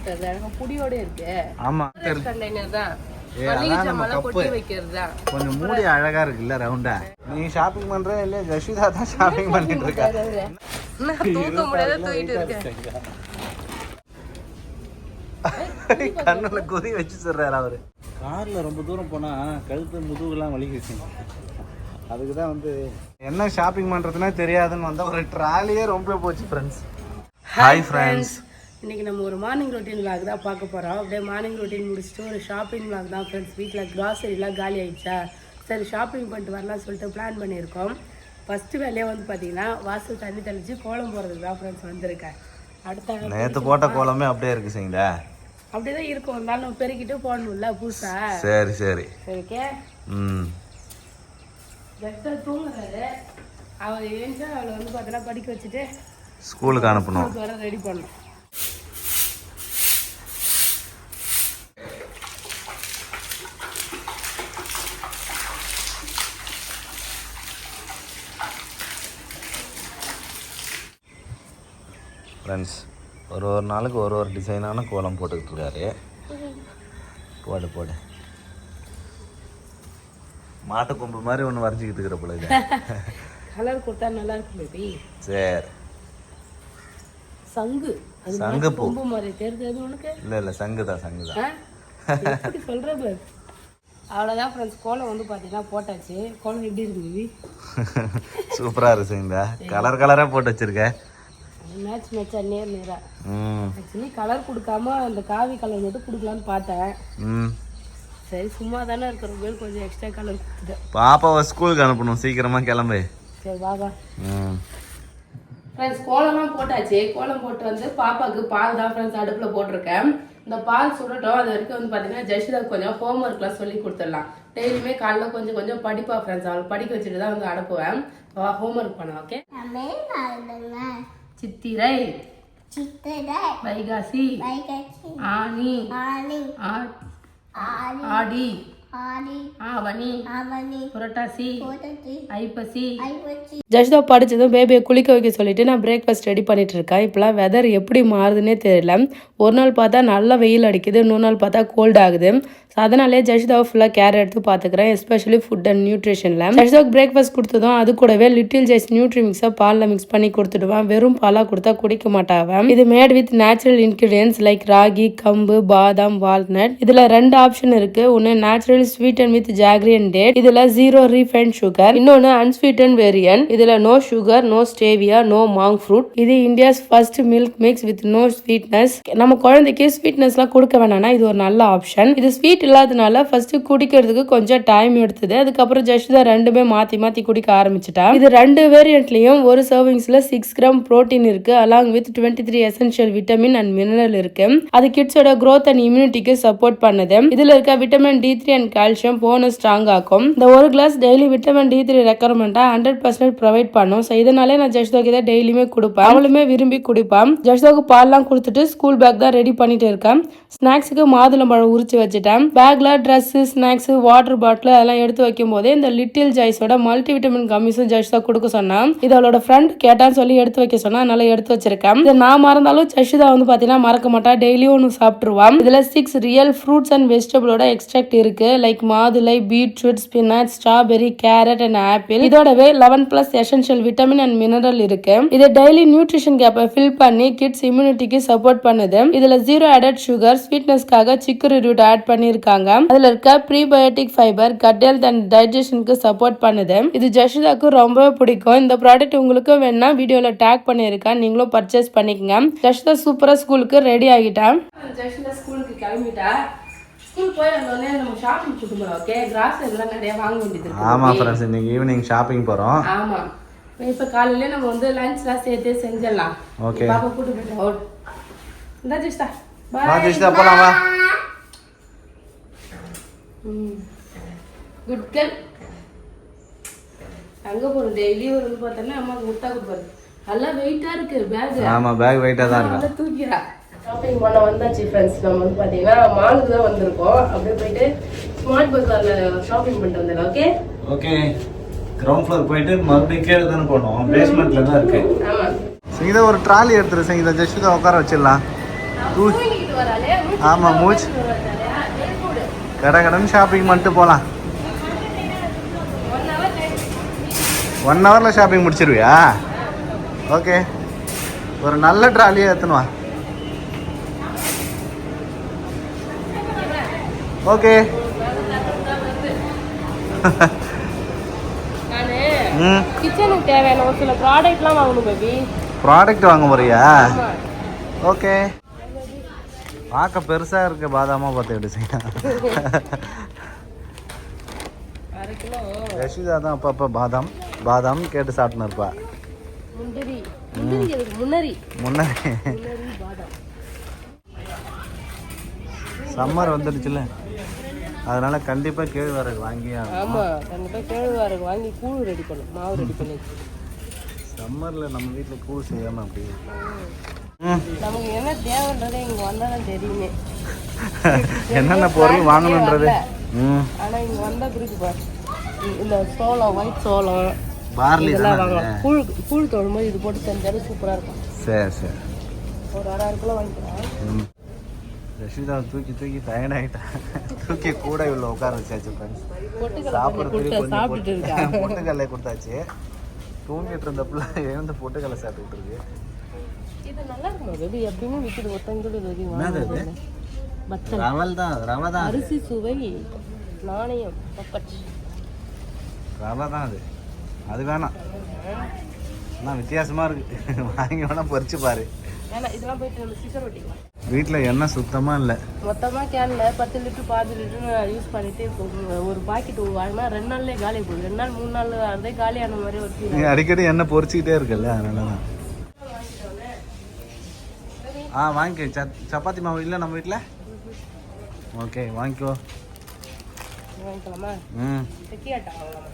கொடுத்தது புடியோட இருக்கு. ஆமா கண்டெய்னர் தான். கொஞ்சம் மூடி அழகா இருக்குல்ல ரவுண்டா. நீ ஷாப்பிங் பண்ற இல்ல ஜஷிதா தான் ஷாப்பிங் பண்ணிட்டு இருக்கா. தூக்க முடியாத தூக்கிட்டு இருக்கேன். கண்ணுல கொதி வச்சு சொல்றாரு அவரு. கார்ல ரொம்ப தூரம் போனா கழுத்து முதுகுலாம் வலிக்குச்சு. அதுக்கு தான் வந்து என்ன ஷாப்பிங் பண்றதுன்னா தெரியாதுன்னு வந்தா ஒரு ட்ராலியே ரொம்ப போச்சு ஃப்ரெண்ட்ஸ். ஹாய் ஃப்ரெண்ட்ஸ், இன்னைக்கு நம்ம ஒரு மார்னிங் ரொட்டீன் விளாக் தான் பார்க்க போகிறோம். அப்படியே மார்னிங் ரொட்டீன் முடிச்சுட்டு ஒரு ஷாப்பிங் விளாக் தான் ஃப்ரெண்ட்ஸ். வீட்டில் க்ராசரிலாம் காலி ஆகிடுச்சா, சரி ஷாப்பிங் பண்ணிட்டு வரலாம்னு சொல்லிட்டு பிளான் பண்ணியிருக்கோம். ஃபஸ்ட்டு வேலையை வந்து பார்த்தீங்கன்னா வாசல் தண்ணி தெளித்து கோலம் போடுறதுக்கு தான் ஃப்ரெண்ட்ஸ் வந்திருக்கேன். அடுத்த நேற்று போட்ட கோலமே அப்படியே இருக்கு சரிங்களா? அப்படியே தான் இருக்கும், இருந்தாலும் நம்ம பெருக்கிட்டு போடணும்ல புதுசா. சரி சரி சரிக்கே. ஜஸ்ட்டாக தூங்குறாரு. அவர் ஏஞ்சா அவளை வந்து பார்த்தீங்கன்னா படிக்க வச்சுட்டு ஸ்கூலுக்கு அனுப்பணும், வர ரெடி பண்ணணும். ஃப்ரெண்ட்ஸ், ஒரு நாளுக்கு ஒரு டிசைனான கோலம் போட்டுக்கிட்டு இருக்காரு. போடு போடு. மாட்டு கொம்பு மாதிரி ஒன்று வரைஞ்சிக்கிட்டு இருக்கிற போல. கலர் கொடுத்தா நல்லா இருக்கும் பேபி. சரி. சங்கு சங்கு பூ கொம்பு மாதிரி தெரிஞ்சது உனக்கு? இல்லை சங்கு தான் சங்கு தான். எப்படி சொல்கிற பாரு. அவ்வளோதான் ஃப்ரெண்ட்ஸ், கோலம் வந்து பார்த்தீங்கன்னா போட்டாச்சு. கோலம் எப்படி இருக்கு பேபி? சூப்பராக இருக்குங்களா? கலர் கலராக போட்டு வச்சுருக்கேன். மேட்ச் மேட்சா நேரா. ஆக்சுவலி கலர் கொடுக்காம அந்த காவி கலர் மட்டும் கொடுக்கலான்னு பார்த்தேன். சரி சும்மா தானே இருக்கிற பேர் கொஞ்சம் எக்ஸ்ட்ரா கலர் கொடுத்துட்டேன். பாப்பாவை ஸ்கூலுக்கு அனுப்பணும், சீக்கிரமா கிளம்பு. சரி பாபா. ஃப்ரெண்ட்ஸ் கோலம்லாம் போட்டாச்சு. கோலம் போட்டு வந்து பாப்பாவுக்கு பால் தான் ஃப்ரெண்ட்ஸ் அடுப்பில் போட்டிருக்கேன். இந்த பால் சுடட்டும். அது வரைக்கும் வந்து பார்த்தீங்கன்னா ஜஷிதாவுக்கு கொஞ்சம் ஹோம் ஒர்க்லாம் சொல்லி கொடுத்துடலாம். டெய்லியுமே காலைல கொஞ்சம் கொஞ்சம் படிப்பா ஃப்ரெண்ட்ஸ். அவள் படிக்க வச்சுட்டு தான் வந்து அனுப்புவேன். ஹோம் ஒர்க் பண்ண. ஓகே. சித்திரை, வைகாசி, ஆனி, ஆடி, ஆவணி, புரட்டாசி, ஐப்பசி. ஜஷ்தா படிச்சதும் பேபியை குளிக்க வைக்க சொல்லிட்டு நான் பிரேக்ஃபாஸ்ட் ரெடி பண்ணிட்டு இருக்கேன். இப்பெல்லாம் வெதர் எப்படி மாறுதுன்னே தெரியல. ஒரு நாள் பார்த்தா நல்லா வெயில் அடிக்குது, இன்னொரு நாள் பார்த்தா கோல்ட் ஆகுது. ஸோ அதனாலே ஜஷ்தாவை ஃபுல்லாக கேர் எடுத்து பார்த்துக்கிறேன், எஸ்பெஷலி ஃபுட் அண்ட் நியூட்ரிஷனில். ஜஷ்தாவுக்கு பிரேக்ஃபாஸ்ட் கொடுத்ததும் அது கூடவே லிட்டில் ஜெய்ஸ் நியூட்ரி மிக்ஸை பாலில் மிக்ஸ் பண்ணி கொடுத்துடுவேன். வெறும் பாலாக கொடுத்தா குடிக்க மாட்டாவேன். இது made with natural ingredients like ragi, kambu, badam, walnut. இதில் 2 ஆப்ஷன் இருக்கு. ஒன்று natural sweeten with jaggery and date, இதில் 0 ரீஃபைண்ட் சுகர். இன்னொன்று அன்ஸ்வீட்டன் வேரியன்ட், இதில் no sugar, no stevia, no monk fruit. இது India's first milk mix with no sweetness. நம்ம குழந்தைக்கு ஸ்வீட்னஸ்லாம் கொடுக்க வேணாம்னா இது ஒரு நல்ல ஆப்ஷன். இது ஸ்வீட் இல்லாதனால ஃபர்ஸ்ட் குடிக்கிறதுக்கு கொஞ்சம் டைம் எடுத்தது. அதுக்கப்புறம் ஜஷ்தா ரெண்டுமே மாத்தி குடிக்க ஆரம்பிச்சிட்டா. இது 2 வேரியன்ட்லயும் ஒரு சர்விங்ஸ்ல 6 கிராம் புரோட்டீன் இருக்கு, along with 23 essential vitamin and mineral இருக்கு. அது கிட்ஸோட growth அண்ட் இம்யூனிட்டிக்கு சப்போர்ட் பண்ணுது. இதுல இருக்க விட்டமின் D3 அண்ட் கால்சியம் போனை ஸ்ட்ராங் ஆக்கும். இந்த ஒரு கிளாஸ் டெய்லி விட்டமின் D3 ரெக்கமெண்டா 100% ப்ரொவைட் பண்ணும். ஸோ இதனாலே நான் ஜஷ்தாக்கு இதை டெய்லியுமே கொடுப்பேன். அவளுமே விரும்பி குடிப்பான். ஜஷ்தாவுக்கு பால்லாம் கொடுத்துட்டு ஸ்கூல் பேக் தான் ரெடி பண்ணிட்டு இருக்கேன். ஸ்நாக்ஸுக்கு மாதுளம்பழம் உரிச்சு வச்சுட்டேன். பேக்ல ட்ரெஸ், ஸ்நாக்ஸ், வாட்டர் பாட்டில் அதெல்லாம் எடுத்து வைக்கும் போதே இந்த லிட்டில் ஜாய்ஸோட மல்டி விட்டமின் கம்மிஸும் ஜஷ்தா கொடுக்க சொன்னான். இது அவளோட ஃப்ரெண்ட் கேட்டான்னு சொல்லி எடுத்து வைக்க சொன்னா, அதனால எடுத்து வச்சிருக்கேன். இது நான் மறந்தாலும் ஜஷிதா வந்து பாத்தீங்கன்னா மறக்க மாட்டா, டெய்லியும் ஒன்று சாப்பிட்டுருவான். இதுல 6 ரியல் ஃப்ரூட்ஸ் அண்ட் வெஜிடபிளோட எக்ஸ்ட்ராக்ட் இருக்கு, like mathulai, beetroot, spinach, strawberry, carrot and apple. இதோடவே 11+ எசென்ஷியல் விட்டமின் அண்ட் மினரல் இருக்கு. இது டெய்லி நியூட்ரிஷன் கேப்பை ஃபில் பண்ணி கிட்ஸ் இம்யூனிட்டிக்கு சப்போர்ட் பண்ணுது. இதுல 0 ஆடட் சுகர், ஸ்வீட்னஸ்க்காக சிக்கரி ரூட் ஆட் பண்ணிருக்காங்க. அதுல இருக்க prebiotic fibre gut health and டைஜஷனுக்கு சப்போர்ட் பண்ணுது. இது ஜஷிதாக்கு ரொம்ப பிடிக்கும். இந்த ப்ராடக்ட் உங்களுக்கு வேணா வீடியோல டேக் பண்ணிருக்கேன், நீங்களும் பர்ச்சேஸ் பண்ணிக்கங்க. ஜஷிதா சூப்பரா ஸ்கூலுக்கு ரெடி ஆகிட்டான். ஜஷிதா ஸ்கூலுக்கு கிளம்பிட்டா. ஸ்கூல் போய் வந்தோடனே நம்ம ஷாப்பிங் கூட்டு போறோம். ஓகே, கிராசரி எல்லாம் நிறைய வாங்க வேண்டியது இருக்கு. ஆமா ஃப்ரெண்ட்ஸ், இன்னைக்கு ஈவினிங் ஷாப்பிங் போறோம். ஆமா, இப்ப காலையில நம்ம வந்து லஞ்ச்லாம் சேர்த்து செஞ்சிடலாம். ஓகே, பாப்பா கூட்டு போயிட்டோம். இந்த ஜஷிதா பை. ஜஷிதா போலாம் வா. Good girl. அங்க போறோம் டெய்லி ஒரு பார்த்தா அம்மாக்கு முட்டா கொடுப்பாரு. நல்லா வெயிட்டா இருக்கு பேக். ஆமா, பேக் வெயிட்டா தான் இருக்கு. நல்லா தூக்கிடா. ஷாப்பிங் பண்ண வந்தாச்சு ஃப்ரெண்ட்ஸ். நம்ம வந்து பாத்தீங்கன்னா மாலுக்கு தான் வந்திருக்கோம். அப்படியே போயிட்டு ஸ்மார்ட் பஜார்ல ஷாப்பிங் பண்ணிட்டு வந்துடலாம். Okay okay. கிரவுண்ட் ஃப்ளோர் போயிட்டு மறுபடியும் கீழே தானே போனோம், பேஸ்மெண்ட்ல தான் இருக்கு. ஆமா. சங்கீதா ஒரு ட்ராலி எடுத்துரு. சங்கீதா ஜஷிதா உட்கார வச்சிடலாம். தூங்கிட்டு வராளே ஆமாம் மூச்சு கடன் ஷாப்பிங் பண்ணிட்டு போகலாம். 1 ஹவரில் ஷாப்பிங் முடிச்சிருவியா? ஓகே, ஒரு நல்ல ட்ராலியை எடுத்துனுவா. ஓகே. கிச்சனுக்கு தேவையான ஒரு சில ப்ராடக்ட்லாம் வாங்கணும் பேபி. ப்ராடக்ட் வாங்க போறியா? ஓகே. பார்க்க பெருசாக இருக்க பாதாமா பார்த்து எப்படி செய்யலாம். யஷிதா தான் அப்பப்போ பாதாம் பாதாம் கேட்டு சாப்பிட்டுன்னு இருப்பா. முன்னரி சம்மர் வந்துடுச்சுல, அதனால கண்டிப்பா கேழ்வரகு வாங்கி. ஆமா, கண்டிப்பா கேழ்வரகு வாங்கி கூழ் ரெடி பண்ணு, மாவு ரெடி பண்ணி. சம்மர்ல நம்ம வீட்ல கூழ் செய்யாம அப்படி. நமக்கு என்ன தேவைன்றதே இங்க வந்தாதான் தெரியுமே. என்னென்ன பொருள் வாங்கணுன்றது. ஆனா இங்க வந்தா பிரிச்சு பாரு, இந்த சோளம், ஒயிட் சோளம், பார்லி இதெல்லாம் வாங்கலாம். கூழ் தோழும்போது இது போட்டு செஞ்சாலும் சூப்பரா இருக்கும். சரி சரி, ஒரு 6 கிலோ வாங்கிக்கலாம். ரஷிதா தூக்கி தூக்கி டயர்ட் ஆகிட்டேன். தூக்கி கூட இவ்வளோ உட்கார வச்சாச்சு ஃப்ரெண்ட்ஸ். சாப்பிட்டுட்டு இருக்கேன். பொட்டுக்கல்லை கொடுத்தாச்சு. தூங்கிட்டு இருந்தப்பல எழுந்து பொட்டுக்கல்லை சாப்பிட்டுட்டு இருக்கு. இது நல்லா இருக்குமா பேபி? எப்பயுமே விற்கிது ஒருத்தங்களுக்கு. ரவல் தான், ரவை தான். அரிசி சுவை நாணயம் பப்பட் ரவை தான் அது. அது வேணாம், ஆனால் வித்தியாசமாக இருக்குது. வாங்கி வேணா பொரிச்சு பாரு. இதெல்லாம் போயிட்டு நம்ம சிக்கர் ஒட்டிக்கலாம். வீட்டில் எண்ணெய் சுத்தமாக இல்லை. மொத்தமாக கேனில் 10 லிட்டர் 12 லிட்டர் யூஸ் பண்ணிட்டு ஒரு பாக்கெட் வாங்கினா 2 நாள்லேயே காலி போகுது. 2 நாள் 3 நாள் அதே காலியான மாதிரி ஒரு ஃபீல். நீ அடிக்கடி எண்ணெய் பொரிச்சிக்கிட்டே இருக்குல்ல, அதனால தான். வாங்கிக்கோ. சப்பாத்தி மாவு இல்லை நம்ம வீட்டில்? ஓகே, வாங்கிக்கோ. வாங்கிக்கலாமா? செக்கியாட்டா வாங்கலாமா?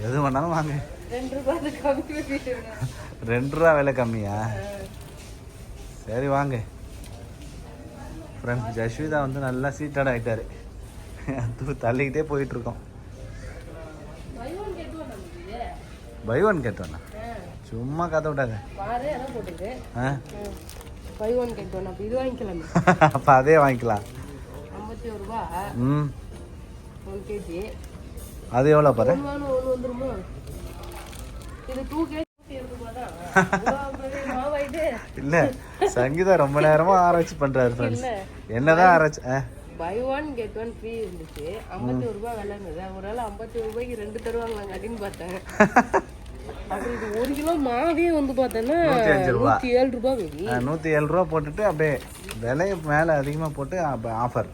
எது வேணாலும் வாங்க. 2 ரூபாய் கம்மி. 2 ரூபா விலை கம்மியா? சரி வாங்க. ஃப்ரெண்ட்ஸ், ஜஸ்விதா வந்து நல்லா சீட்டட் ஆகிட்டாரு. தள்ளிக்கிட்டே போயிட்டுருக்கோம். பை ஒன் கெட் ஒன்னா? சும்மா கதை விட்டாங்க. அப்போ அதே வாங்கிக்கலாம். 51 ரூபா. ம், 1 கேஜி. அது எவ்வளோ பாரு? இல்ல, சங்கீதா ரொம்ப நேரமா ஆராய்ச்சி பண்றாரு ஃப்ரெண்ட்ஸ். என்னதான் ஆராய்ச்சி? Buy one get one free இருந்துச்சு. 51 ரூபாய் விலை இருந்தது. ஒருவேளை 51 ரூபாய்க்கு 2 தருவாங்களாங்க அப்படின்னு பார்த்தேன். அப்புறம் இது 1 கிலோ மாவே வந்து பார்த்தேன்னா 105 ரூபா. 107 ரூபாய் பேபி. 107 ரூபா போட்டுட்டு அப்படியே விலையை மேலே அதிகமாக போட்டு ஆஃபர்.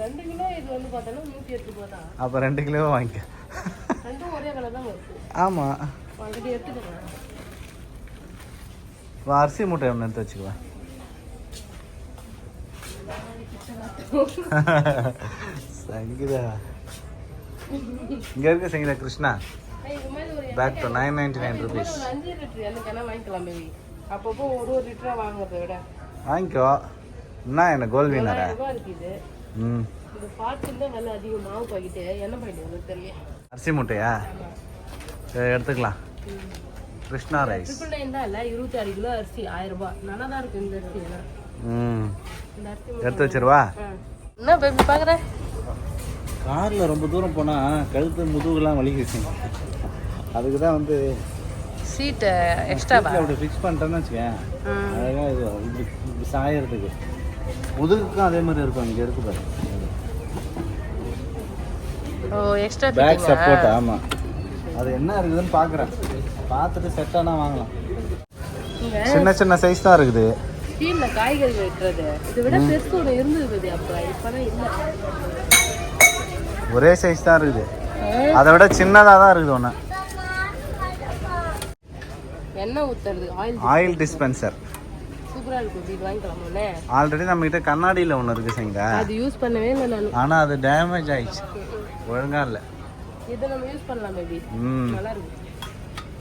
2 கிலோ இது வந்து பார்த்தோன்னா 108 ரூபாய் தான். அப்போ 2 கிலோ வாங்கிக்க. ரெண்டும் ஒரே விலை தான் வருது. ஆமாம், ஆல்ரெடி எடுத்துக்கிறேன். அரிசி மூட்டை ஒன்று எடுத்து வச்சுக்குவேன். சங்கீதா இங்கே இருக்க Sangeetha Krishna. Back to 999 rupees. 5 litre எனக்கு வாங்கிக்கலாம் பேபி. அப்பப்போ ஒரு லிட்டரா வாங்குறத விட வாங்கிக்கோ. என்ன கோல்ட் வீனரா? இருக்குது. ம், இது பாட்டில் தான் விலை அதிகம். மாவு பாக்கிட்டு என்ன பண்ணிட்டு தெரியல. அரிசி மூட்டையா? சரி, எடுத்துக்கலாம். கிருஷ்ணா ரைஸ் 999 தான் இல்லை, 26 கிலோ அரிசி 1000 ரூபாய். நல்லா தான் இருக்கு இந்த அரிசி. இந்த அரிசி எடுத்து வச்சிருவா. என்ன பேபி பார்க்குறேன்? காரில் ரொம்ப தூரம் போனால் கழுத்து முதுகுலாம் வலிக்குச்சு. அதுக்கு தான் வந்து சீட்டை எக்ஸ்ட்ரா அப்படி ஃபிக்ஸ் பண்ணிட்டேன்னு வச்சுக்கேன். அழகாக இது இப்படி சாயறதுக்கு. முதுகுக்கும் அதே மாதிரி இருக்கும். இங்கே இருக்கு பாரு. ஓ, எக்ஸ்ட்ரா பேக் சப்போர்ட். ஆமாம், அது என்ன இருக்குதுன்னு பார்க்குறேன். பார்த்துட்டு செட் ஆனால் வாங்கலாம். சின்ன சின்ன சைஸ் தான் இருக்குது. ஸ்டீலில் காய்கறி வெட்டுறது இதை விட பெருசு ஒன்று இருந்தது. அப்போ இப்போதான் இல்லை, ஒரே சைஸ் தான் இருக்குது. அதை விட சின்னதாக தான் இருக்குது ஒன்று. எண்ணெய் ஊற்றுறது ஆயில் டிஸ்பென்சர் சூப்பராக இருக்கும். இது வாங்கிக்கலாமாண்ணே? ஆல்ரெடி நம்மகிட்ட கண்ணாடியில் ஒன்று இருக்குது சங்கீதா. அது யூஸ் பண்ணவே இல்லை நான். ஆனால் அது டேமேஜ் ஆயிடுச்சு, ஒழுங்காக இல்லை. இதை நம்ம யூஸ் பண்ணலாம் பேபி. நல்லா இருக்கும்,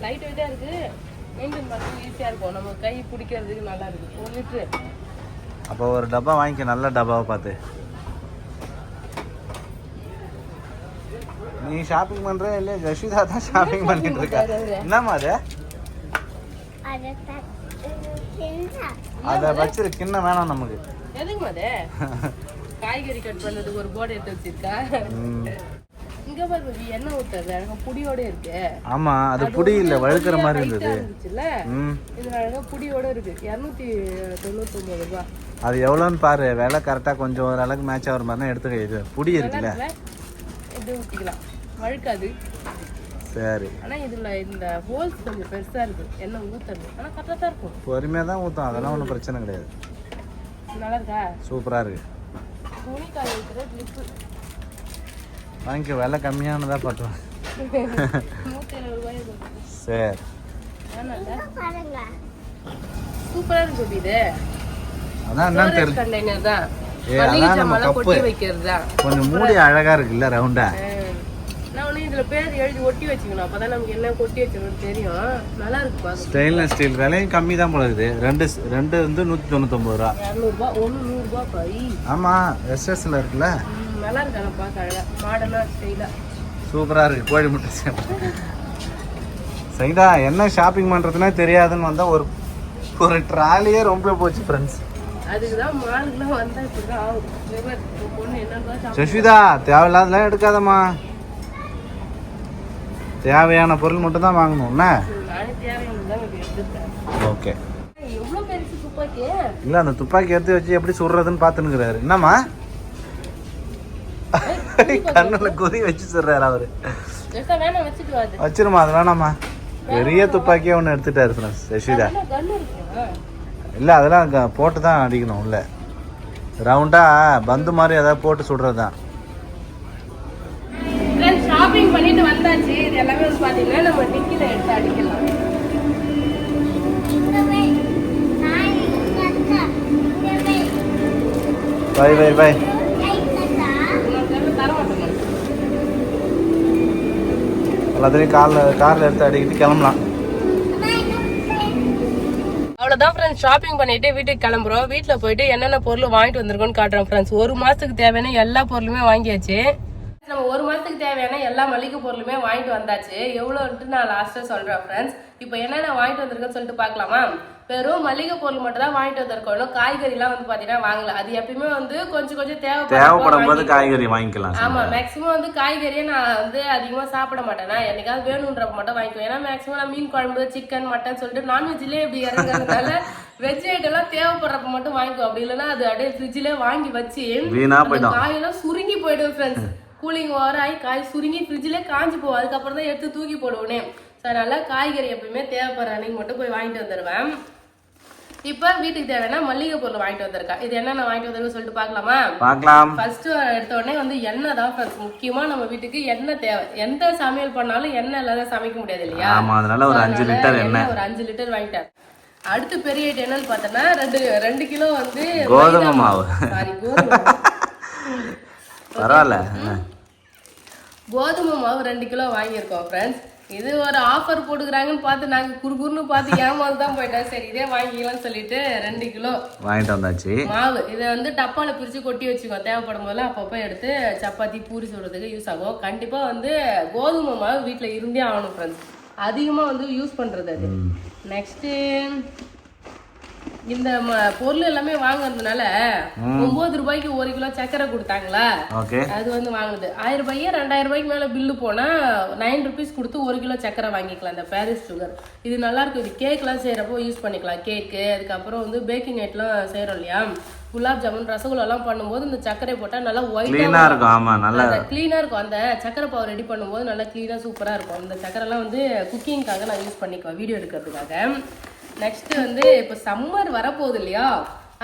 லைட் வெயிட்டாக இருக்குது, மெயின்டைன் பண்ணுறது ஈஸியாக இருக்கும். நம்ம கை பிடிக்கிறதுக்கு நல்லா இருக்குது. 1 லிட்ரு. அப்போ ஒரு டப்பா வாங்கிக்க, நல்ல டப்பாவை பார்த்து. நீ ஷாப்பிங் பண்ற இல்லையா? ஜஸ்விதா தான் ஷாப்பிங் பண்ணிட்டு இருக்கா. என்னம்மா அது? அதை வச்சிரு, கிண்ணம் வேணாம் நமக்கு. எதுக்கு அது காய்கறி கட் பண்ணதுக்கு ஒரு போர்டு எடுத்து வச்சிருக்கா. இங்க பாரு பேபி, எண்ணெய் ஊத்துறது அழகா புடியோட இருக்கு. ஆமா, அது புடி இல்ல, வழுக்கிற மாதிரி இருந்தது. இது அழகா புடியோட இருக்கு. 299 ரூபாய். அது எவ்வளோன்னு பாரு, விலை கரெக்டா கொஞ்சம் ஒரு அளவுக்கு மேட்ச் ஆகிற மாதிரி எடுத்துக்க. இது புடி இருக்குல்ல, இது ஊத்திக்கலாம், வழுக்காது. சரி. ஆனா இதுல இந்த ஹோல்ஸ் கொஞ்சம் பெருசா இருக்கு, எண்ணெய் ஊத்துறது. ஆனா கரெக்டா தான் இருக்கும். பொறுமையா தான் ஊத்தும், அதெல்லாம் ஒன்றும் பிரச்சனை கிடையாது. நல்லா இருக்கா? சூப்பரா இருக்கு. துணி காய வைக்கிற கிளிப்பு வாங்கிக்க, விலை கம்மியானதா பார்க்கலாம். 170 ரூபாய். சரி, சூப்பரா இருக்கு இது. அதான் என்னன்னு தெரியல, கண்டெய்னர் தான். கொட்டி வைக்கிறதா கொஞ்சம் மூடி அழகா இருக்குல்ல, ரவுண்டா. நான் ஒண்ணு இதுல பேர் எழுதி ஒட்டி வச்சுக்கணும், அப்பதான் நமக்கு என்ன கொட்டி வச்சுக்கணும் தெரியும். நல்லா இருக்கு பாக்க. ஸ்டெயின்லெஸ் ஸ்டீல், விலையும் கம்மி தான் போல இருக்குது. ரெண்டு வந்து 199 ரூபா. 200 ரூபாய், ஒன்னு 100 ரூபாய் பாய். ஆமா, எஸ்எஸ்ல இருக்குல்ல. நல்லா இருக்கு, ஆனா பாக்க அழகா மாடர்னா ஸ்டைலா சூப்பரா இருக்கு. கோழி முட்டை சரிடா, என்ன ஷாப்பிங் பண்றதுன்னா தெரியாதுன்னு வந்தா ஒரு ட்ராலியே ரொம்ப போச்சு ஃப்ரெண்ட்ஸ். அதுக்குதான் மாலுக்குலாம் வந்தா இப்படிதான் ஆகும். பொண்ணு என்ன சஷ்விதா, தேவையில்லாதெல்லாம் எடுக்காதம்மா, தேவையான பொருள் மட்டும் தான் வாங்கணும். என்ன ஓகே. எவ்வளவு பெருசு துப்பாக்கி இல்ல, அந்த துப்பாக்கி எடுத்து வச்சு எப்படி சுடுறதுன்னு பாத்துனுக்குறாரு. என்னம்மா கண்ணுல கொதி வச்சு சொல்றாரு அவரு. வச்சிருமா, அது வேணாமா, பெரிய துப்பாக்கியே ஒண்ணு எடுத்துட்டாரு ஃப்ரெண்ட்ஸ் யஷ்விதா. இல்ல, அதெல்லாம் போட்டு தான் அடிக்கணும் உள்ள, ரவுண்டா பந்து மாதிரி ஏதாவது போட்டு சுடுறதுதான். ஷாப்பிங் பண்ணிட்டு வந்தாச்சு. இது எல்லாமே வந்து பாத்தீங்கன்னா நம்ம டிக்கில எடுத்து அடிக்கலாம். Bye bye bye. எல்லாத்தையும் கார்ல எடுத்து அடிக்கிட்டு கிளம்பலாம். அவ்வளவுதான் ஃப்ரெண்ட்ஸ், ஷாப்பிங் பண்ணிட்டு வீட்டுக்கு கிளம்புறோம். வீட்டுல போயிட்டு என்னென்ன பொருள் வாங்கிட்டு வந்திருக்கோம்னு காட்டுறோம் ஃப்ரெண்ட்ஸ். ஒரு மாசத்துக்கு தேவையான எல்லா பொருளுமே வாங்கியாச்சு. நம்ம ஒரு மாசத்துக்கு தேவையான எல்லா மளிகை பொருளுமே வாங்கிட்டு வந்தாச்சு. எவ்வளோன்ட்டு நான் லாஸ்டா சொல்றேன் ஃப்ரெண்ட்ஸ். இப்போ என்னென்ன வாங்கிட்டு வந்திருக்கேன்னு சொல்லிட்டு பார்க்கலாமா? வெறும் மளிகை பொருள் மட்டும் தான் வாங்கிட்டு வந்திருக்கோம். காய்கறி எல்லாம் வந்து பாத்தீங்கன்னா வாங்கல. அது எப்பயுமே வந்து கொஞ்சம் தேவைப்படும் போது காய்கறி வாங்கிக்கலாம். ஆமா, மேக்சிமம் வந்து காய்கறியை நான் வந்து அதிகமா சாப்பிட மாட்டேன்னா, என்னைக்காவது வேணும்ன்றப்ப மட்டும் வாங்கிக்குவேன். ஏன்னா மேக்சிமம் நான் மீன் குழம்பு, சிக்கன், மட்டன் சொல்லிட்டு நான்வெஜ்லயே இப்படி இறங்குறதுனால வெஜ் ஐட்டம் எல்லாம் தேவைப்படுறப்ப மட்டும் வாங்கிக்குவோம். அப்படி இல்லைன்னா அது அப்படியே ஃப்ரிட்ஜ்ல வாங்கி வச்சு காயெல்லாம் சுருங்கி போயிடும் ஃப்ரெண்ட்ஸ். கூலிங் ஓவர் ஆகி காய் சுருங்கி ஃப்ரிட்ஜ்ல காஞ்சி போகும். அதுக்கப்புறம் தான் எடுத்து தூக்கி போடுவேனே. அதனால காய்கறி எப்பயுமே தேவைப்படுற அன்னைக்கு மட்டும் போய் வாங்கிட்டு வந்துடுவேன். இப்ப வீட்டுக்கு தேவையான மளிகை பொருள் வாங்கிட்டு வந்திருக்கா. இது என்ன வாங்கிட்டு வந்திருக்க சொல்லிட்டு பாக்கலாமா? பாக்கலாம். ஃபர்ஸ்ட் எடுத்த உடனே வந்து எண்ணெய் தான் முக்கியமா. நம்ம வீட்டுக்கு எண்ணெய் தேவை. எந்த சமையல் பண்ணாலும் எண்ணெய் இல்லாத சமைக்க முடியாது இல்லையா? அதனால ஒரு 5 லிட்டர் எண்ணெய், ஒரு 5 லிட்டர் வாங்கிட்டேன். அடுத்து பெரிய ஐட்டம் என்னன்னு பார்த்தோன்னா 2 கிலோ வந்து கோதுமை மாவு. சாரி, பரவாயில்ல, கோதுமை மாவு 2 கிலோ வாங்கியிருக்கோம் ஃப்ரெண்ட்ஸ். இது ஒரு ஆஃபர் போட்டுக்கிறாங்கன்னு பார்த்து நாங்க குறுகுறுன்னு பார்த்து ஏமாந்து தான் போயிட்டோம். சரி, இதே வாங்கிக்கலாம்னு சொல்லிட்டு 2 கிலோ வாங்கிட்டு வந்தாச்சு. மாவு இதை வந்து டப்பால பிரிச்சு கொட்டி வச்சுக்கோ. தேவைப்படும் போதெல்லாம் அப்பப்போ எடுத்து சப்பாத்தி, பூரி சுடுறதுக்கு யூஸ் ஆகும். கண்டிப்பா வந்து கோதுமை மாவு வீட்டுல இருந்தே ஆகணும் ஃப்ரெண்ட்ஸ். அதிகமா வந்து யூஸ் பண்றது அது. நெக்ஸ்ட் இந்த பொருள் எல்லாமே வாங்குறதுனால 9 ரூபாய்க்கு 1 கிலோ சக்கரை கொடுத்தாங்களா, அது வந்து வாங்குது. 1000 ரூபாய் 2000 ரூபாய்க்கு மேல பில்லு போனா 9 ருபீஸ் கொடுத்து 1 கிலோ சக்கரை வாங்கிக்கலாம். இந்த பாரிஸ் சுகர் இது நல்லா இருக்கு. இது கேக் எல்லாம் செய்யறப்போ யூஸ் பண்ணிக்கலாம். கேக்கு, அதுக்கப்புறம் வந்து பேக்கிங் ஐட்டம் செய்யறோம் இல்லையா, குலாப் ஜாமுன், ரசகுல்லா எல்லாம் பண்ணும்போது இந்த சக்கரை போட்டா நல்லா ஒயிட்டா இருக்கும். ஆமா, நல்லா கிளீனா இருக்கும். அந்த சக்கரை பாவு ரெடி பண்ணும்போது நல்லா கிளீனா சூப்பரா இருக்கும். இந்த சக்கரை எல்லாம் வந்து குக்கிங்காக நான் யூஸ் பண்ணிக்குவேன், வீடியோ எடுக்கிறதுக்காக. நெக்ஸ்ட் வந்து இப்ப சம்மர் வரப்போகுது இல்லையா,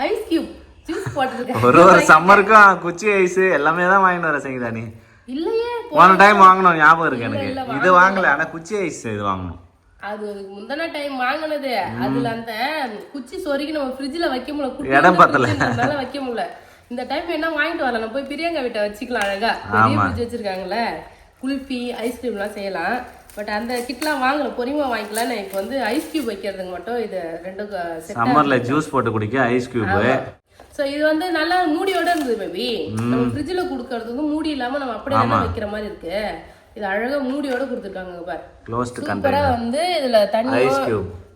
ஐஸ் கியூப் ஜூஸ் போட்டுருக்கேன். ஒரு சம்மருக்கும் குச்சி ஐஸ் எல்லாமே தான் வாங்கிட்டு வர செய்யுதா நீ? இல்லையே, போன டைம் வாங்கணும் ஞாபகம் இருக்கு எனக்கு. இது வாங்கல, ஆனா குச்சி ஐஸ் இது வாங்கணும். அது முந்தின டைம் வாங்கினது. அதுல அந்த குச்சி சொருகி நம்ம ஃப்ரிட்ஜ்ல வைக்க முடியல, இடம் பத்தல, வைக்க முடியல. இந்த டைம் என்ன வாங்கிட்டு வரலாம், நம்ம போய் பிரியங்கா வீட்டை வச்சுக்கலாம். அழகா பெரிய ஃப்ரிட்ஜ் வச்சிருக்காங்கல்ல, குல்ஃபி, ஐஸ்கிரீம் எல்லாம் செய்யலாம். பட் அந்த கிட்லாம் வாங்கல, பொறுமையா வாங்கிக்கலாம். நான் இப்போ வந்து ஐஸ் கியூப் வைக்கிறதுக்கு மட்டும் இது 2 சம்மர்ல ஜூஸ் போட்டு குடிக்க ஐஸ் கியூப். சோ இது வந்து நல்லா மூடியோட இருந்தது பேபி. நம்ம ஃப்ரிட்ஜ்ல குடுக்கிறதுக்கு மூடி இல்லாம நம்ம அப்படியே வைக்கிற மாதிரி இருக்கு. இது அழகா மூடியோட கொடுத்துருக்காங்க பாரு, க்ளோஸ்ட் கண்டெய்னர். வந்து இதுல தண்ணி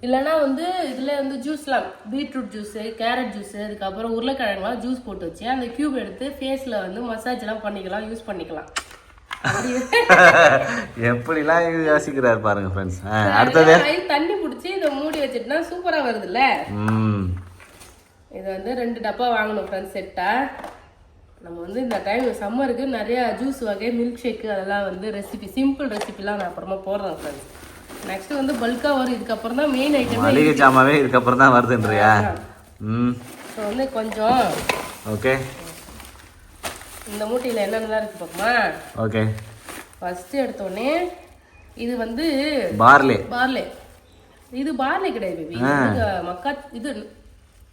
இல்லைன்னா வந்து இதில் வந்து ஜூஸ்லாம் பீட்ரூட் ஜூஸு, கேரட் ஜூஸு, அதுக்கப்புறம் உருளைக்கிழங்குலாம் ஜூஸ் போட்டு வச்சு அந்த க்யூப் எடுத்து ஃபேஸில் வந்து மசாஜ்லாம் பண்ணிக்கலாம், யூஸ் பண்ணிக்கலாம். எப்படிலாம் யோசிக்கிறாரு பாருங்க ஃப்ரெண்ட்ஸ். அடுத்தது தண்ணி பிடிச்சி இதை மூடி வச்சுட்டுனா சூப்பராக வருதுல்ல. இது வந்து 2 டப்பா வாங்கணும் ஃப்ரெண்ட்ஸ் செட்டாக. நம்ம வந்து இந்த டைம் சம்மருக்கு நிறைய ஜூஸ் வகை, மில்க் ஷேக்கு, அதெல்லாம் வந்து ரெசிபி, சிம்பிள் ரெசிபிலாம் நான் அப்புறமா போடுறேன் ஃப்ரெண்ட்ஸ். நெக்ஸ்ட் வந்து பல்காக வரும். இதுக்கப்புறம் தான் மெயின் ஐட்டம். மளிகை ஜாமாவே இதுக்கப்புறம் தான் வருதுன்றியா? ஸோ வந்து கொஞ்சம் ஓகே, இந்த மூட்டையில் என்னென்னலாம் இருக்கு பார்க்குமா? ஓகே, ஃபஸ்ட்டு எடுத்தோடனே இது வந்து பார்லே. இது பார்லே கிடையாது பேபி. இது மக்கா, இது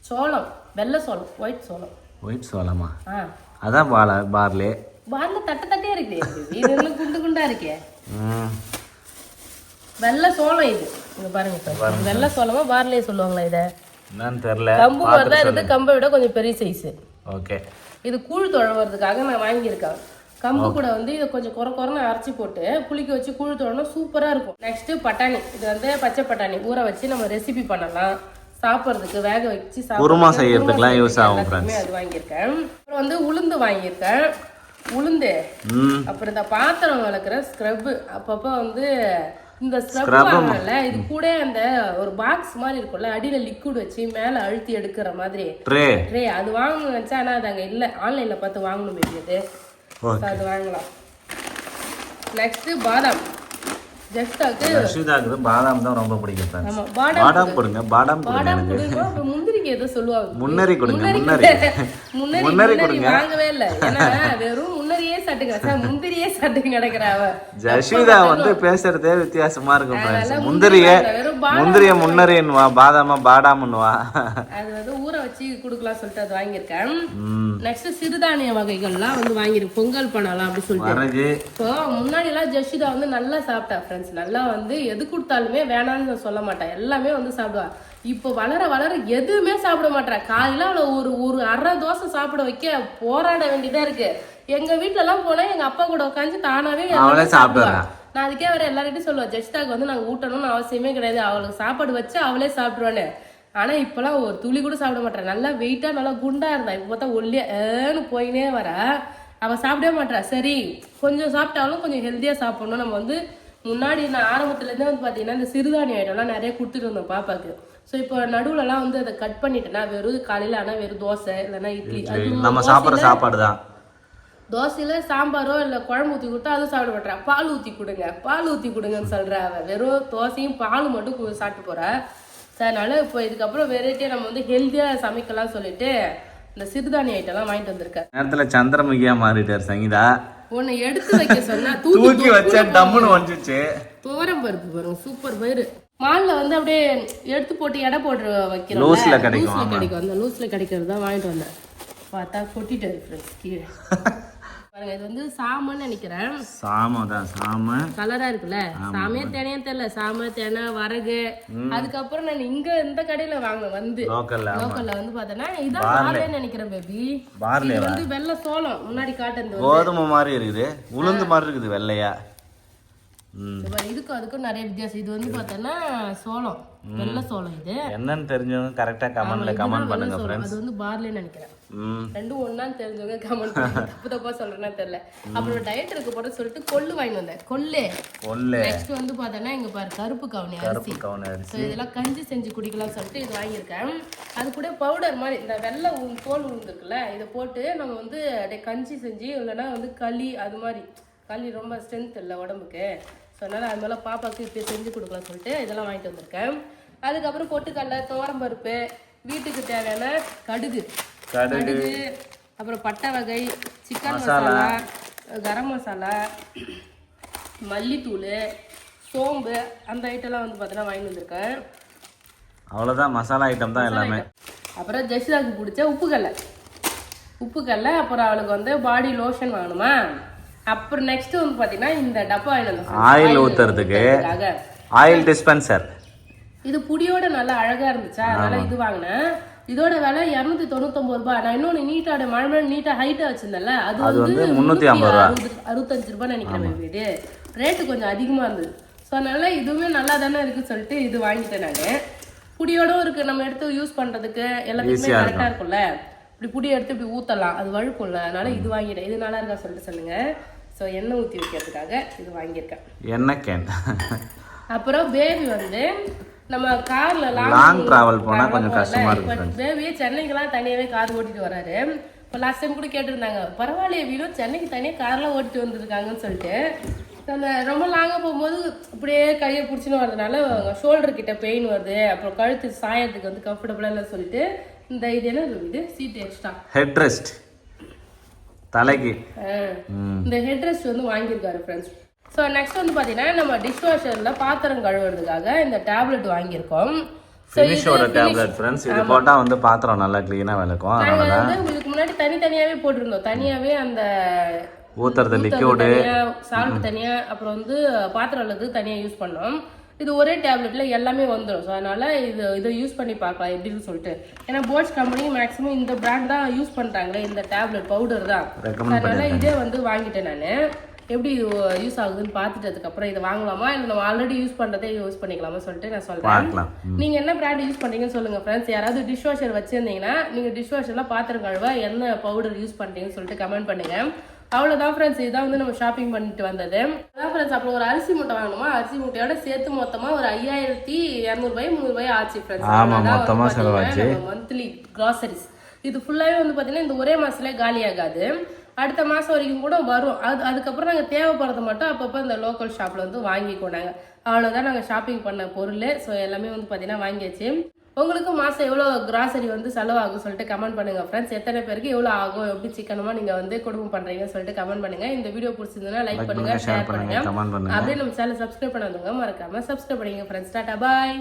சோளம், வெள்ளை சோளம், ஒயிட் சோளமா? அதான் பார்லே. தட்டையா இருக்கு பேபி. இது என்ன குண்டு குண்டா இருக்கே. வெள்ளை சோளம் இது. இங்க பாருங்க, வெள்ளை சோளமா பார்லே சொல்லுவாங்களா இதை? என்னன்னு தெரியல. கம்பு மாதிரி தான் இருக்கு, கம்பை விட கொஞ்சம் பெரிய சைஸ். ஓகே, இது கூழ் தொழறதுக்காக நான் வாங்கியிருக்கேன். கம்பு கூட வந்து இதை கொஞ்சம் குறைன்னு அரைச்சி போட்டு புளிக்க வச்சு கூழ் தொழனா சூப்பரா இருக்கும். நெக்ஸ்ட் பட்டாணி. இது வந்து பச்சை பட்டாணி ஊற வச்சு நம்ம ரெசிபி பண்ணலாம், சாப்பிட்றதுக்கு வேக வச்சு குருமா செய்யறதுக்குலாம் யூஸ் ஆகும் ஃப்ரெண்ட்ஸ். அது வாங்கியிருக்கேன். அப்புறம் வந்து உளுந்து வாங்கியிருக்கேன். உளுந்து, அப்புறம் இந்த பாத்திரம் விளக்குற ஸ்க்ரப். அப்பப்போ வந்து இந்த ஸ்க்ரப் வாங்கல, இது கூட அந்த ஒரு பாக்ஸ் மாதிரி இருக்கும்ல, அடியில லிக்விட் வச்சு மேல அழுத்தி எடுக்கிற மாதிரி ட்ரே, அது வாங்கணும்னு நினைச்சா ஆனா அது அங்க இல்ல. ஆன்லைன்ல பார்த்து வாங்கணும் பேபி. அது வாங்கலாம். நெக்ஸ்ட் பாதாம். ஜெஸ்டாக்கு பாதாம் தான் ரொம்ப பிடிக்கும் ஃப்ரெண்ட்ஸ். ஆமா, பாதாம் கொடுங்க. பாதாம் கொடுங்க. முந்திரிக்கு ஏதோ சொல்லுவாங்க, முன்னரி கொடுங்க. முன்னரி கொடுங்க. வாங்கவே இல்ல, ஏன்னா வெறும் முன்னரியே சாட்டுங்க, முந்திரியே சாட்டுங்க கிடக்குறாவ. ஜஷிதா வந்து பேசுறதே வித்தியாசமா இருக்கும் ஃப்ரெண்ட்ஸ். முந்திரிய முன்னரின்னுவா, பாதாமா பாடாம்னுவா. அது வந்து ஊற வச்சு குடுக்கலாம் சொல்லிட்டு அது வாங்கியிருக்கேன். நெக்ஸ்ட் சிறுதானிய வகைகள்லாம் வந்து வாங்கிருக்கு, பொங்கல் பண்ணலாம் அப்படி சொல்லிட்டு. இப்போ முன்னாடி எல்லாம் ஜஷிதா வந்து நல்லா சாப்பிட்டா, நல்லா வந்து எது கொடுத்தாலுமே வேணாம்னு சொல்ல மாட்டேன், எல்லாமே வந்து சாப்பிடுவா. இப்போ வளர வளர எதுவுமே சாப்பிட மாட்டேன். காலையில அவளை ஒரு அரை தோசை சாப்பிட வைக்க போராட வேண்டியதா இருக்கு. எங்க வீட்டுல எல்லாம் போனா எங்க அப்பா கூட உட்காந்து தானாவே சாப்பிடுவா. நான் அதுக்கே வேற எல்லார்கிட்டையும் சொல்லுவேன், ஜெஸ்டாக்கு வந்து நாங்க ஊட்டணும்னு அவசியமே கிடையாது, அவளுக்கு சாப்பாடு வச்சு அவளே சாப்பிடுவான்னு. ஆனா இப்பெல்லாம் ஒரு துளி கூட சாப்பிட மாட்டேன். நல்லா வெயிட்டா நல்லா குண்டா இருந்தா, இப்ப பார்த்தா ஒல்லியா ஏன்னு போயினே வர. அவ சாப்பிடவே மாட்டா. சரி, கொஞ்சம் சாப்பிட்டாலும் கொஞ்சம் ஹெல்த்தியா சாப்பிடணும். நம்ம வந்து முன்னாடி நான் ஆரம்பத்துலேருந்தே வந்து பார்த்தீங்கன்னா இந்த சிறுதானிய ஐட்டம்லாம் நிறைய கொடுத்துட்டு இருந்தோம் பாப்பாக்கு. ஸோ இப்போ நடுவுலலாம் வந்து அதை கட் பண்ணிட்டேன்னா வெறும் காலையில் ஆனால் வெறும் தோசை இல்லைன்னா இட்லி, நம்ம சாப்பிட்ற சாப்பாடு தான். தோசையில் சாம்பாரோ இல்லை குழம்பு ஊற்றி கொடுத்தா அதுவும் சாப்பிட மாட்டேன். பால் ஊற்றி கொடுங்கன்னு சொல்கிறா. அவள் வெறும் தோசையும் பால் மட்டும் சாப்பிட்டு போகிறா. சரி, அதனால இப்போ இதுக்கப்புறம் வெரைட்டியாக நம்ம வந்து ஹெல்த்தியாக சமைக்கலாம் சொல்லிட்டு இந்த சிறுதானிய ஐட்டம்லாம் வாங்கிட்டு வந்திருக்கேன். நேரத்தில் சந்திரமுகியா மாறிட்டார் சங்கீதா. உன்னை எடுத்து வைக்க சொன்னா தூக்கி வச்ச டம்முன்னு வந்துச்சு. துவரம் பருப்பு பாருங்க, சூப்பர் பயிறு. மால்ல வந்து அப்படியே எடுத்து போட்டு எடை போட்டு வைக்கிறோம், லூஸ்ல கிடைக்கும். அந்த லூஸ்ல கிடைக்கிறது தான் வாங்கிட்டு வந்தேன். பார்த்தா கொட்டிட்டாரு ஃப்ரெண்ட்ஸ் கீழே. பாருங்க, இது வந்து சாமன்னு நினைக்கிறேன். சாம கலரா இருக்குல்ல, சாமையா தேனையா தெரியல. சாம, தேனை, வரகு. அதுக்கப்புறம் நான் இங்க இந்த கடையில வாங்க வந்து லோக்கல்ல வந்து பார்த்தேன்னா இதான் பார்லேன்னு நினைக்கிறேன் பேபி. இது வந்து வெள்ளை சோளம். முன்னாடி காட்டுறது கோதுமை மாதிரி இருக்குது, உளுந்து மாதிரி இருக்குது வெள்ளையா. இதுக்கும் அதுக்கும் நிறைய வித்தியாசம். இது வந்து பார்த்தோன்னா சோளம், வெள்ளை சோளம். இது என்னன்னு தெரிஞ்சவங்க கரெக்டா கமெண்ட்ல கமெண்ட் பண்ணுங்க ஃப்ரெண்ட்ஸ். அது வந்து பார்லேன்னு நினைக்கிறேன். ரெண்டும் ஒன்னான்னு தெரிஞ்சவங்க கமெண்ட் பண்ணுங்க. தப்பா சொல்றேன்னா தெரியல. அப்புறம் டயட் இருக்க போட சொல்லிட்டு கொள்ளு வாங்கி வந்தேன். கொள்ளு. நெக்ஸ்ட் வந்து பார்த்தோன்னா இங்க பாரு கருப்பு கவுனி அரிசி. இதெல்லாம் கஞ்சி செஞ்சு குடிக்கலாம் சொல்லிட்டு இது வாங்கியிருக்கேன். அது கூட பவுடர் மாதிரி இந்த வெள்ளை தோல் இருக்குல்ல, இதை போட்டு நம்ம வந்து அப்படியே கஞ்சி செஞ்சு இல்லைன்னா வந்து களி, அது மாதிரி. களி ரொம்ப ஸ்ட்ரென்த் இல்லை உடம்புக்கு. ஸோ அதனால் அது மேலே பாப்பாவுக்கு இப்போ செஞ்சு கொடுக்கலாம் சொல்லிட்டு இதெல்லாம் வாங்கிட்டு வந்திருக்கேன். அதுக்கப்புறம் பொட்டுக்கடலை, துவரம்பருப்பு, வீட்டுக்கு தேவையான கடுகு, அப்புறம் பட்டை வகை, சிக்கன் மசாலா, கரம் மசாலா, மல்லித்தூள், சோம்பு, அந்த ஐட்டம்லாம் வந்து பார்த்தீங்கன்னா வாங்கிட்டு வந்திருக்கேன். அவ்வளோதான், மசாலா ஐட்டம் தான் எல்லாமே. அப்புறம் ஜெஷிதாக்கு பிடிச்ச உப்புக்கல்லை. அப்புறம் அவளுக்கு வந்து பாடி லோஷன் வாங்கணுமா. அப்புறம் நெக்ஸ்ட் வந்து பாத்தீங்கன்னா இந்த டப்பா ஆயில் ஊத்துறதுக்கு ஆயில் டிஸ்பென்சர். இது புடியோட நல்லா அழகா இருந்துச்சா, அதனால இது வாங்கினேன். இதோட விலை 299 ரூபாய். நான் இன்னொன்னு நீட்டா மழை நீட்டா ஹைட்டா வச்சிருந்தேன்ல, அது வந்து 365 ரூபாய் நினைக்கிறேன். வீடு ரேட்டு கொஞ்சம் அதிகமா இருந்தது. ஸோ அதனால இதுவுமே நல்லா தானே இருக்குன்னு சொல்லிட்டு இது வாங்கிட்டேன் நான். புடியோடும் இருக்கு, நம்ம எடுத்து யூஸ் பண்றதுக்கு எல்லாத்துக்குமே கரெக்டா இருக்கும்ல. இப்படி புடி எடுத்து இப்படி ஊத்தலாம், அது வழுக்கும்ல. அதனால இது வாங்கிட்டேன். இது நல்லா இருக்கா சொல்லிட்டு சொல்லுங்க. ஸோ எண்ணெய் ஊற்றி வைக்கிறதுக்காக இது வாங்கியிருக்கேன். எண்ணெய் கேன். அப்புறம் பேபி வந்து நம்ம கார்ல லாங் டிராவல் போனா கொஞ்சம் கஷ்டமா இருக்கு. பேபி சென்னைக்கெல்லாம் தனியாவே கார் ஓட்டிட்டு வராரு. இப்போ லாஸ்ட் டைம் கூட கேட்டிருந்தாங்க, பரவாயில்லையே வீடும் சென்னைக்கு தனியாக கார்லாம் ஓட்டிட்டு வந்துருக்காங்கன்னு சொல்லிட்டு. அந்த ரொம்ப லாங்காக போகும்போது இப்படியே கையை பிடிச்சின்னு வரதுனால ஷோல்டர் கிட்ட பெயின் வருது, அப்புறம் கழுத்து சாயத்துக்கு வந்து கம்ஃபர்டபுளாக இல்லை சொல்லிட்டு இந்த இது என்ன இது சீட் எக்ஸ்ட்ரா ஹெட் ரெஸ்ட் தலைக்கு இந்த ஹெட் ரெஸ்ட் வந்து வாங்கியிருக்காரு ஃப்ரெண்ட்ஸ். ஸோ நெக்ஸ்ட் வந்து பார்த்தீங்கன்னா நம்ம டிஷ் வாஷரில் பாத்திரம் கழுவுறதுக்காக இந்த டேப்லெட் வாங்கியிருக்கோம். ஃபினிஷோட டேப்லெட் ஃப்ரெண்ட்ஸ். இது போட்டா வந்து பாத்திரம் நல்லா க்ளீனா விளக்கும். அதனால தான் உங்களுக்கு முன்னாடி தனியாவே போட்டிருந்தோம். தனியாவே அந்த ஊத்துறது லிக்விட் சால்ட் தனியா, அப்புறம் வந்து பாத்திரம் அல்லது தனியா யூஸ் பண்ணோம். இது ஒரே டேப்லெட்ல எல்லாமே வந்துடும். ஸோ அதனால இதை யூஸ் பண்ணி பார்க்கலாம் எப்படின்னு சொல்லிட்டு. ஏன்னா போட்ஸ் கம்பெனி மேக்ஸிமம் இந்த பிராண்ட் தான் யூஸ் பண்றாங்களே, இந்த டேப்லெட் பவுடர் தான். அதனால இதே வந்து வாங்கிட்டேன் நான். எப்படி யூஸ் ஆகுதுன்னு பார்த்துட்டு அதுக்கப்புறம் இதை வாங்கலாமா இல்லை நம்ம ஆல்ரெடி யூஸ் பண்றதே யூஸ் பண்ணிக்கலாமா சொல்லிட்டு நான் சொல்றேன். நீங்க என்ன பிராண்ட் யூஸ் பண்றீங்கன்னு சொல்லுங்க ஃப்ரெண்ட்ஸ். யாராவது டிஷ் வாஷர் வச்சிருந்தீங்கன்னா நீங்க டிஷ் வாஷர்ல பாத்திரம் கழுவ என்ன பவுடர் யூஸ் பண்றீங்கன்னு சொல்லிட்டு கமெண்ட் பண்ணுங்க. அவ்வளோதான் ஃப்ரெண்ட்ஸ், இதான் வந்து நம்ம ஷாப்பிங் பண்ணிட்டு வந்தது. அதான் ஃப்ரெண்ட்ஸ். அப்புறம் ஒரு அரிசி மூட்டை வாங்கணுமா, அரிசி மூட்டையோட சேர்த்து மொத்தமா ஒரு 5200 300 ஆச்சு ஃப்ரெண்ட்ஸ். மந்த்லி கிராசரிஸ் இது ஃபுல்லாவே வந்து பாத்தீங்கன்னா இந்த ஒரே மாசத்துல காலி ஆகாது. அடுத்த மாசம் வரைக்கும் கூட வரும். அதுக்கப்புறம் நாங்கள் தேவைப்படுறது மட்டும் அப்பப்போ இந்த லோக்கல் ஷாப்ல வந்து வாங்கிக்கோனாங்க. அவ்வளோதான் நாங்கள் ஷாப்பிங் பண்ண பொருள். ஸோ எல்லாமே வந்து பார்த்தீங்கன்னா வாங்கியாச்சு. உங்களுக்கு மாதம் எவ்வளோ கிராசரி வந்து செலவாகும் சொல்லிட்டு கமெண்ட் பண்ணுங்க ஃப்ரெண்ட்ஸ். எத்தனை பேருக்கு எவ்வளோ ஆகும், எப்படி சிக்கனமா நீங்கள் வந்து குடும்பம் பண்ணுறீங்கன்னு சொல்லிட்டு கமெண்ட் பண்ணுங்க. இந்த வீடியோ பிடிச்சிருந்ததுன்னா லைக் பண்ணுங்க, ஷேர் பண்ணுங்க. அப்படியே நம்ம சேனல் சப்ஸ்கிரைப் பண்ணாதவங்க மறக்காம சப்ஸ்கிரைப் பண்ணுங்க ஃப்ரெண்ட்ஸ். டாடா பாய்.